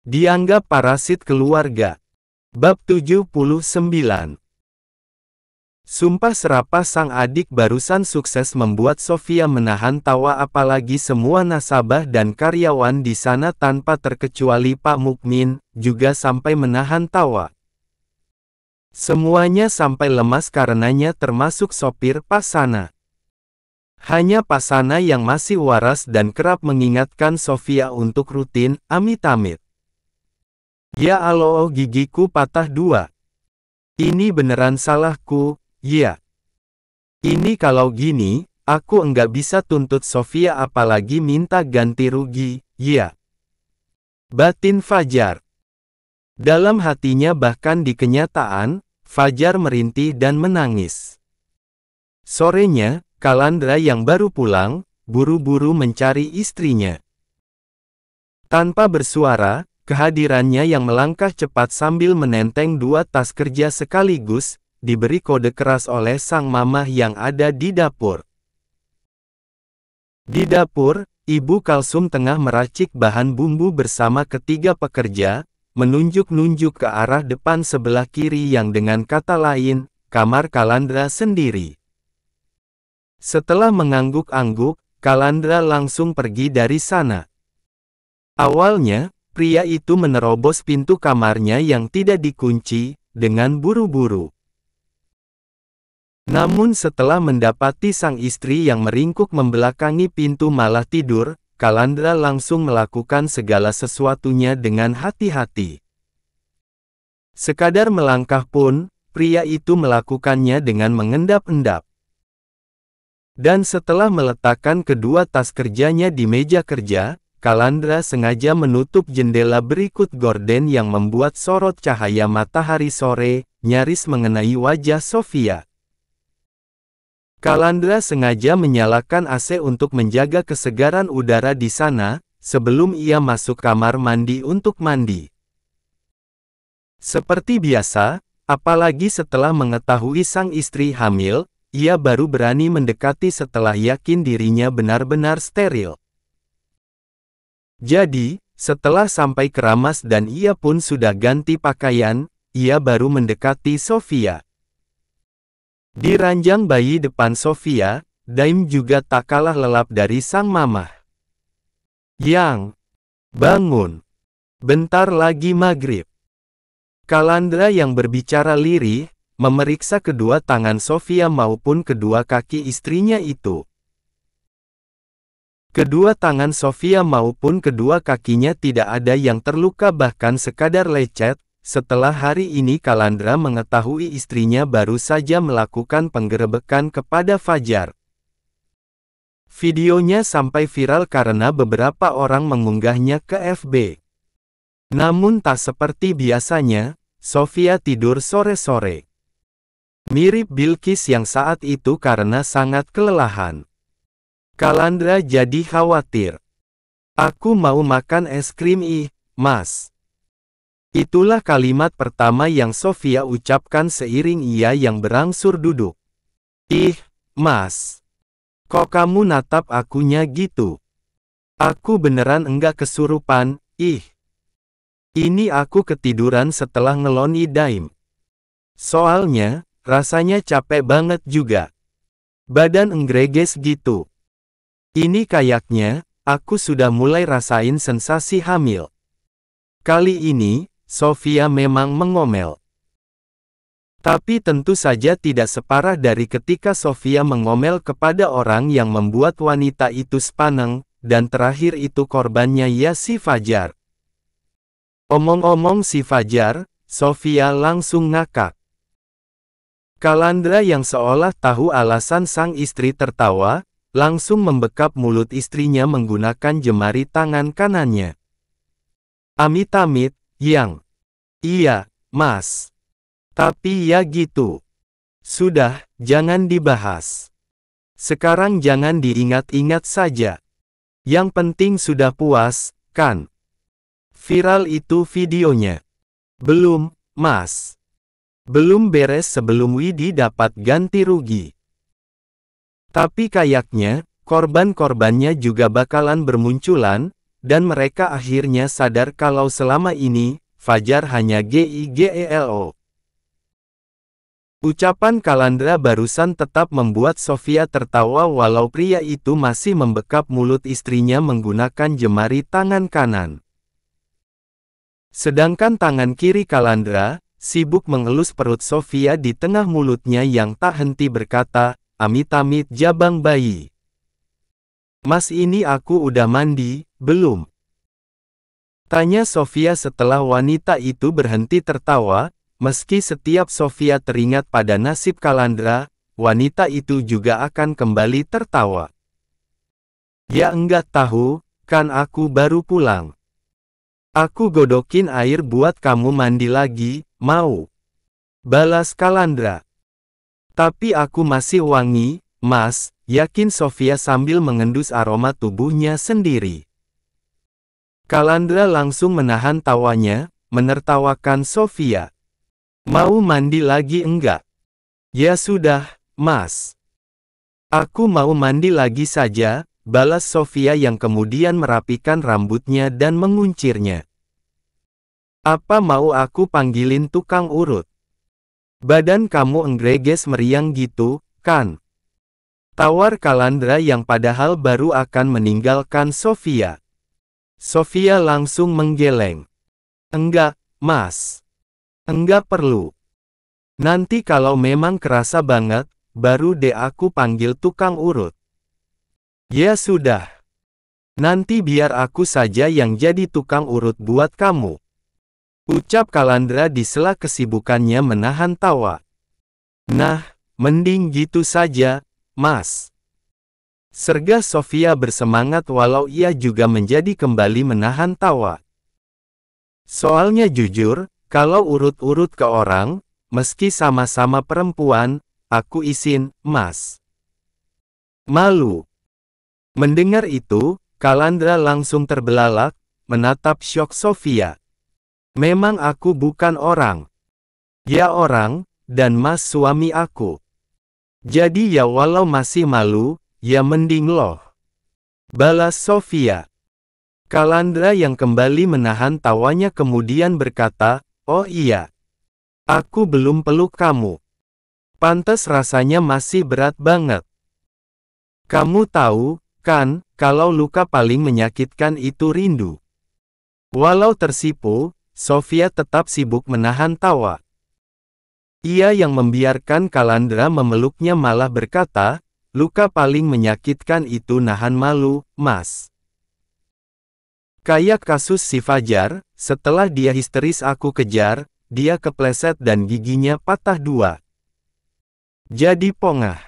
Dianggap parasit keluarga. Bab 79. Sumpah serapah sang adik barusan sukses membuat Sofia menahan tawa, apalagi semua nasabah dan karyawan di sana tanpa terkecuali Pak Mukmin, juga sampai menahan tawa. Semuanya sampai lemas karenanya, termasuk sopir Pak Sana. Hanya Pak Sana yang masih waras dan kerap mengingatkan Sofia untuk rutin amit-amit. Ya Allah, gigiku patah 2. Ini beneran salahku, ya. Ini kalau gini, aku enggak bisa tuntut Sofia apalagi minta ganti rugi, ya. Batin Fajar. Dalam hatinya bahkan di kenyataan, Fajar merintih dan menangis. Sorenya, Kalandra yang baru pulang, buru-buru mencari istrinya. Tanpa bersuara, kehadirannya yang melangkah cepat sambil menenteng 2 tas kerja sekaligus, diberi kode keras oleh sang mamah yang ada di dapur. Di dapur, Ibu Kalsum tengah meracik bahan bumbu bersama ketiga pekerja, menunjuk-nunjuk ke arah depan sebelah kiri yang dengan kata lain, kamar Kalandra sendiri. Setelah mengangguk-angguk, Kalandra langsung pergi dari sana. Awalnya, pria itu menerobos pintu kamarnya yang tidak dikunci, dengan buru-buru. Namun setelah mendapati sang istri yang meringkuk membelakangi pintu malah tidur, Kalandra langsung melakukan segala sesuatunya dengan hati-hati. Sekadar melangkah pun, pria itu melakukannya dengan mengendap-endap. Dan setelah meletakkan kedua tas kerjanya di meja kerja, Kalandra sengaja menutup jendela berikut gorden yang membuat sorot cahaya matahari sore, nyaris mengenai wajah Sofia. Kalandra sengaja menyalakan AC untuk menjaga kesegaran udara di sana, sebelum ia masuk kamar mandi untuk mandi. Seperti biasa, apalagi setelah mengetahui sang istri hamil, ia baru berani mendekati setelah yakin dirinya benar-benar steril. Jadi, setelah sampai keramas dan ia pun sudah ganti pakaian, ia baru mendekati Sofia. Di ranjang bayi depan Sofia, Daim juga tak kalah lelap dari sang mamah. Yang, bangun. Bentar lagi maghrib. Kalandra yang berbicara lirih, memeriksa kedua tangan Sofia maupun kedua kaki istrinya itu. Kedua tangan Sofia maupun kedua kakinya tidak ada yang terluka, bahkan sekadar lecet. Setelah hari ini Kalandra mengetahui istrinya baru saja melakukan penggerebekan kepada Fajar. Videonya sampai viral karena beberapa orang mengunggahnya ke FB. Namun tak seperti biasanya, Sofia tidur sore-sore. Mirip Bilqis yang saat itu karena sangat kelelahan. Kalandra jadi khawatir. Aku mau makan es krim Mas. Itulah kalimat pertama yang Sofia ucapkan seiring ia yang berangsur duduk. Mas. Kok kamu natap akunya gitu? Aku beneran enggak kesurupan, Ini aku ketiduran setelah ngeloni Daim. Soalnya, rasanya capek banget juga. Badan enggreges gitu. Ini kayaknya, aku sudah mulai rasain sensasi hamil. Kali ini, Sofia memang mengomel. Tapi tentu saja tidak separah dari ketika Sofia mengomel kepada orang yang membuat wanita itu sepaneng, dan terakhir itu korbannya ya si Fajar. Omong-omong si Fajar, Sofia langsung ngakak. Kalandra yang seolah tahu alasan sang istri tertawa, langsung membekap mulut istrinya menggunakan jemari tangan kanannya. Amit-amit, Yang. Iya, Mas. Tapi ya gitu. Sudah, jangan dibahas. Sekarang jangan diingat-ingat saja. Yang penting sudah puas, kan? Viral itu videonya. Belum, Mas. Belum beres sebelum Widi dapat ganti rugi. Tapi kayaknya, korban-korbannya juga bakalan bermunculan, dan mereka akhirnya sadar kalau selama ini, Fajar hanya gigelo. Ucapan Kalandra barusan tetap membuat Sofia tertawa walau pria itu masih membekap mulut istrinya menggunakan jemari tangan kanan. Sedangkan tangan kiri Kalandra, sibuk mengelus perut Sofia di tengah mulutnya yang tak henti berkata, "Amit-amit jabang bayi. Mas ini aku udah mandi, belum?" Tanya Sofia setelah wanita itu berhenti tertawa. Meski setiap Sofia teringat pada nasib Kalandra, wanita itu juga akan kembali tertawa. "Ya enggak tahu, kan aku baru pulang. Aku godokin air buat kamu mandi lagi, mau?" balas Kalandra. "Tapi aku masih wangi, Mas," yakin Sofia sambil mengendus aroma tubuhnya sendiri. Kalandra langsung menahan tawanya, menertawakan Sofia. "Mau mandi lagi enggak?" "Ya sudah, Mas. Aku mau mandi lagi saja," balas Sofia yang kemudian merapikan rambutnya dan menguncirnya. "Apa mau aku panggilin tukang urut? Badan kamu enggreges meriang gitu, kan?" tawar Kalandra yang padahal baru akan meninggalkan Sofia. Sofia langsung menggeleng. "Enggak, Mas. Enggak perlu. Nanti kalau memang kerasa banget, baru deh aku panggil tukang urut." "Ya sudah. Nanti biar aku saja yang jadi tukang urut buat kamu," ucap Kalandra di sela kesibukannya menahan tawa. "Nah, mending gitu saja, Mas," sergah Sofia bersemangat walau ia juga menjadi kembali menahan tawa. "Soalnya jujur, kalau urut-urut ke orang, meski sama-sama perempuan, aku izin, Mas." "Malu." Mendengar itu, Kalandra langsung terbelalak, menatap syok Sofia. "Memang aku bukan orang." "Ya orang, dan Mas suami aku. Jadi ya walau masih malu, ya mending loh," balas Sofia. Kalandra yang kembali menahan tawanya kemudian berkata, "Oh iya. Aku belum peluk kamu. Pantes rasanya masih berat banget. Kamu tahu, kan, kalau luka paling menyakitkan itu rindu." Walau tersipu, Sofia tetap sibuk menahan tawa. Ia yang membiarkan Kalandra memeluknya malah berkata, "Luka paling menyakitkan itu nahan malu, Mas. Kayak kasus si Fajar, setelah dia histeris aku kejar, dia kepleset dan giginya patah 2. Jadi pongah.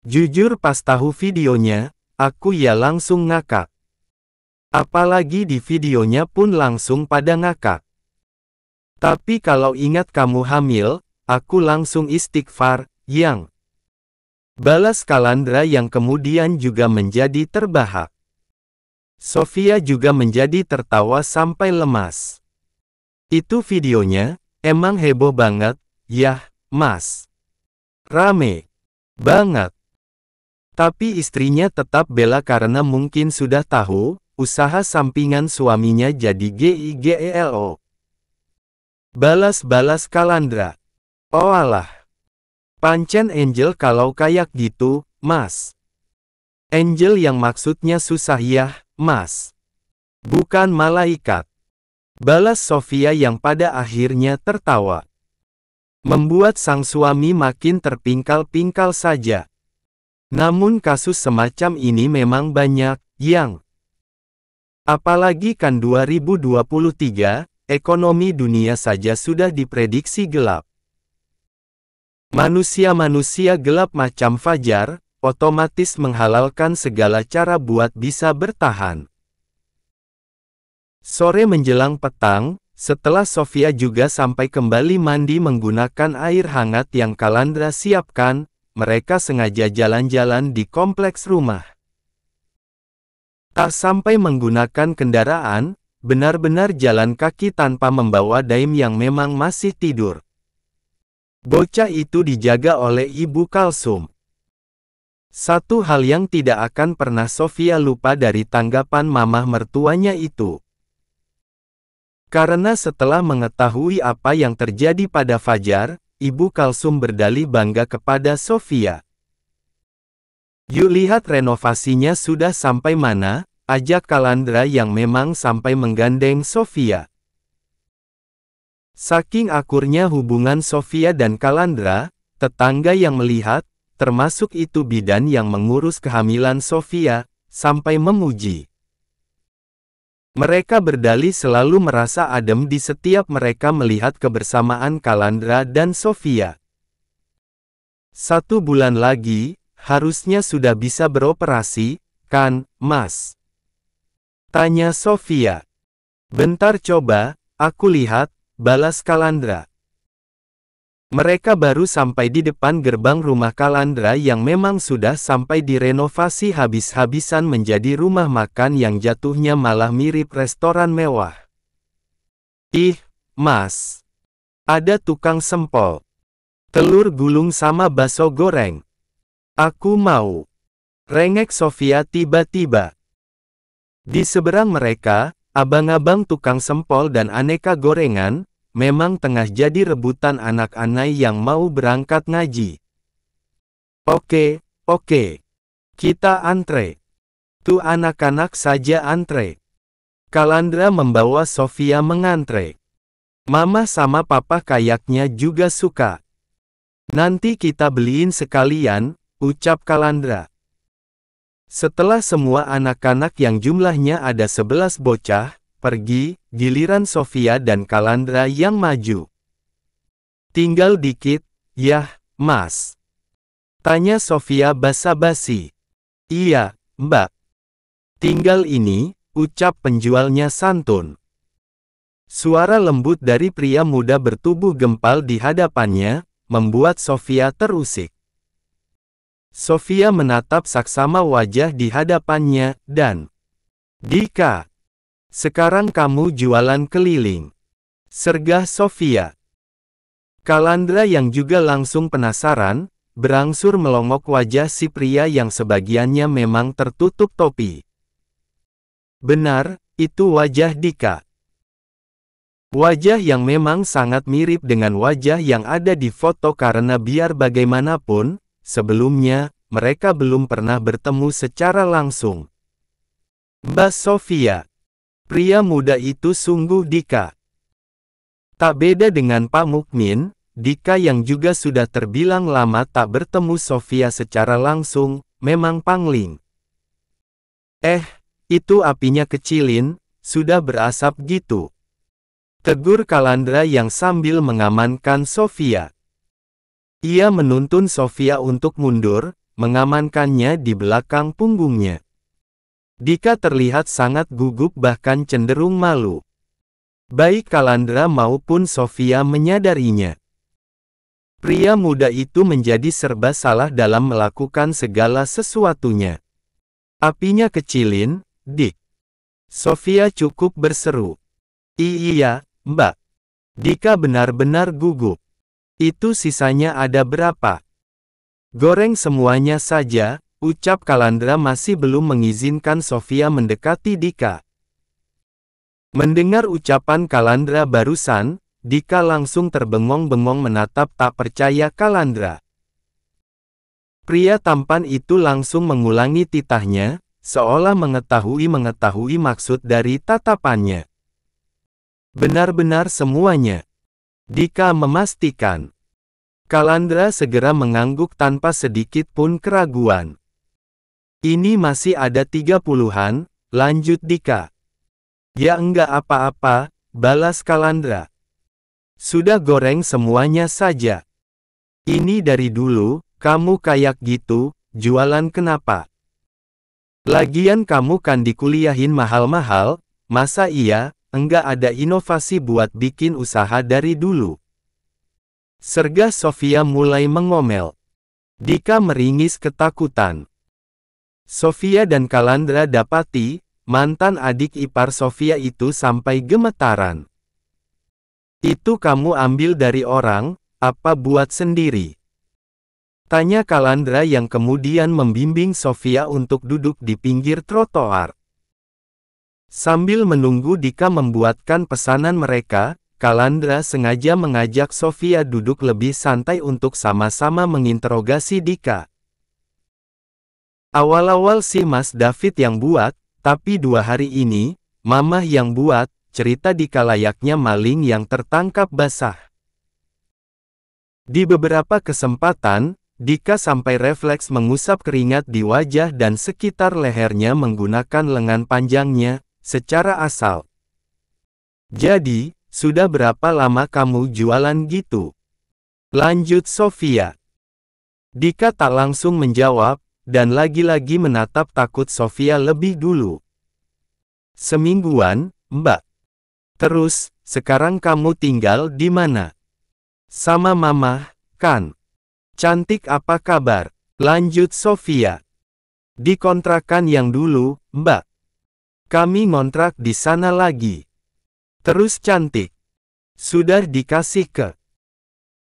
Jujur pas tahu videonya, aku ya langsung ngakak. Apalagi di videonya pun langsung pada ngakak. Tapi kalau ingat kamu hamil, aku langsung istighfar, yang," balas Kalandra yang kemudian juga menjadi terbahak. Sofia juga menjadi tertawa sampai lemas. "Itu videonya, emang heboh banget, yah, Mas. Rame banget." Tapi istrinya tetap bela karena mungkin sudah tahu, usaha sampingan suaminya jadi gigelo. Balas Kalandra. "Oh alah. Pancen Angel kalau kayak gitu, Mas. Angel yang maksudnya susah yah, Mas. Bukan malaikat," balas Sofia yang pada akhirnya tertawa. Membuat sang suami makin terpingkal-pingkal saja. Namun kasus semacam ini memang banyak, yang. Apalagi kan 2023, ekonomi dunia saja sudah diprediksi gelap. Manusia-manusia gelap macam Fajar, otomatis menghalalkan segala cara buat bisa bertahan. Sore menjelang petang, setelah Sofia juga sampai kembali mandi menggunakan air hangat yang Kalandra siapkan, mereka sengaja jalan-jalan di kompleks rumah. Tak sampai menggunakan kendaraan, benar-benar jalan kaki tanpa membawa Daim yang memang masih tidur. Bocah itu dijaga oleh Ibu Kalsum. Satu hal yang tidak akan pernah Sofia lupa dari tanggapan mamah mertuanya itu. Karena setelah mengetahui apa yang terjadi pada Fajar, Ibu Kalsum berdalih bangga kepada Sofia. "Yuk lihat renovasinya sudah sampai mana," ajak Kalandra yang memang sampai menggandeng Sofia. Saking akurnya hubungan Sofia dan Kalandra, tetangga yang melihat, termasuk itu bidan yang mengurus kehamilan Sofia, sampai memuji. Mereka berdalih selalu merasa adem di setiap mereka melihat kebersamaan Kalandra dan Sofia. 1 bulan lagi, harusnya sudah bisa beroperasi, kan, Mas? Tanya Sofia. "Bentar coba, aku lihat," balas Kalandra. Mereka baru sampai di depan gerbang rumah Kalandra yang memang sudah sampai direnovasi habis-habisan menjadi rumah makan yang jatuhnya malah mirip restoran mewah. "Ih, Mas. Ada tukang sempol, telur gulung sama bakso goreng. Aku mau," rengek Sofia tiba-tiba. Di seberang mereka, abang-abang tukang sempol dan aneka gorengan, memang tengah jadi rebutan anak-anak yang mau berangkat ngaji. Oke, kita antre. Tuh anak-anak saja antre." Kalandra membawa Sofia mengantre. "Mama sama papa kayaknya juga suka. Nanti kita beliin sekalian," ucap Kalandra. Setelah semua anak-anak yang jumlahnya ada 11 bocah, pergi, giliran Sofia dan Kalandra yang maju. "Tinggal dikit, yah, Mas?" tanya Sofia basa-basi. "Iya, Mbak. Tinggal ini," ucap penjualnya santun. Suara lembut dari pria muda bertubuh gempal di hadapannya, membuat Sofia terusik. Sofia menatap saksama wajah di hadapannya, dan, "Dika, sekarang kamu jualan keliling," sergah Sofia. Kalandra yang juga langsung penasaran, berangsur melongok wajah si pria yang sebagiannya memang tertutup topi. Benar, itu wajah Dika. Wajah yang memang sangat mirip dengan wajah yang ada di foto karena biar bagaimanapun, sebelumnya, mereka belum pernah bertemu secara langsung. "Mbak Sofia." Pria muda itu sungguh Dika. Tak beda dengan Pak Mukmin, Dika yang juga sudah terbilang lama tak bertemu Sofia secara langsung, memang pangling. Itu apinya kecilin, sudah berasap gitu," tegur Kalandra yang sambil mengamankan Sofia. Ia menuntun Sofia untuk mundur, mengamankannya di belakang punggungnya. Dika terlihat sangat gugup bahkan cenderung malu. Baik Kalandra maupun Sofia menyadarinya. Pria muda itu menjadi serba salah dalam melakukan segala sesuatunya. "Apinya kecilin, Dik." Sofia cukup berseru. "Iya, Mbak." Dika benar-benar gugup. "Itu sisanya ada berapa?" "Goreng semuanya saja," ucap Kalandra masih belum mengizinkan Sofia mendekati Dika. Mendengar ucapan Kalandra barusan, Dika langsung terbengong-bengong menatap tak percaya Kalandra. Pria tampan itu langsung mengulangi titahnya, seolah mengetahui maksud dari tatapannya. "Benar-benar semuanya," Dika memastikan. Kalandra segera mengangguk tanpa sedikit pun keraguan. "Ini masih ada 30-an, lanjut Dika." "Ya enggak apa-apa," balas Kalandra. "Sudah goreng semuanya saja. Ini dari dulu, kamu kayak gitu, jualan kenapa? Lagian kamu kan dikuliahin mahal-mahal, masa iya, enggak ada inovasi buat bikin usaha dari dulu?" Sergah Sofia mulai mengomel. Dika meringis ketakutan. Sofia dan Kalandra dapati, mantan adik ipar Sofia itu sampai gemetaran. "Itu kamu ambil dari orang, apa buat sendiri?" Tanya Kalandra yang kemudian membimbing Sofia untuk duduk di pinggir trotoar. Sambil menunggu Dika membuatkan pesanan mereka, Kalandra sengaja mengajak Sofia duduk lebih santai untuk sama-sama menginterogasi Dika. Awal-awal sih Mas David yang buat, tapi 2 hari ini, Mamah yang buat, cerita Dika layaknya maling yang tertangkap basah. Di beberapa kesempatan, Dika sampai refleks mengusap keringat di wajah dan sekitar lehernya menggunakan lengan panjangnya, secara asal. Jadi, sudah berapa lama kamu jualan gitu? Lanjut Sofia. Dika tak langsung menjawab, dan lagi-lagi menatap takut Sofia lebih dulu. Semingguan, Mbak. Terus, sekarang kamu tinggal di mana? Sama Mamah, kan? Cantik apa kabar? Lanjut Sofia. Di kontrakan yang dulu, Mbak. Kami ngontrak di sana lagi. Terus cantik. Sudah dikasih ke.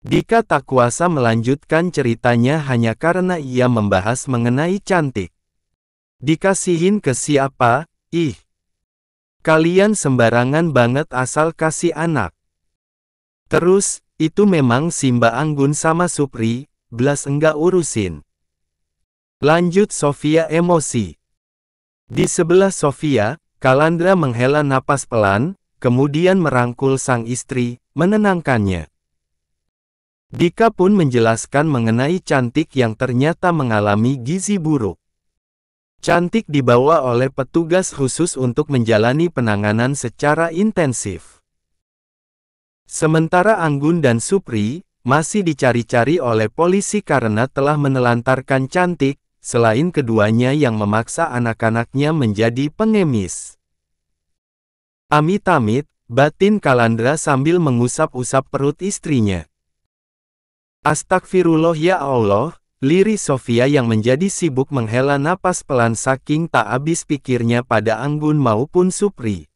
Dika tak kuasa melanjutkan ceritanya hanya karena ia membahas mengenai cantik. Dikasihin ke siapa? Ih. Kalian sembarangan banget asal kasih anak. Terus, itu memang Simba Anggun sama Supri, belas enggak urusin. Lanjut Sofia emosi. Di sebelah Sofia, Kalandra menghela napas pelan, kemudian merangkul sang istri, menenangkannya. Dika pun menjelaskan mengenai Cantik yang ternyata mengalami gizi buruk. Cantik dibawa oleh petugas khusus untuk menjalani penanganan secara intensif. Sementara Anggun dan Supri masih dicari-cari oleh polisi karena telah menelantarkan Cantik, selain keduanya yang memaksa anak-anaknya menjadi pengemis. Amit-amit, batin Kalandra sambil mengusap-usap perut istrinya. Astagfirullah ya Allah, lirik Sofia yang menjadi sibuk menghela napas pelan saking tak habis pikirnya pada Anggun maupun Supri.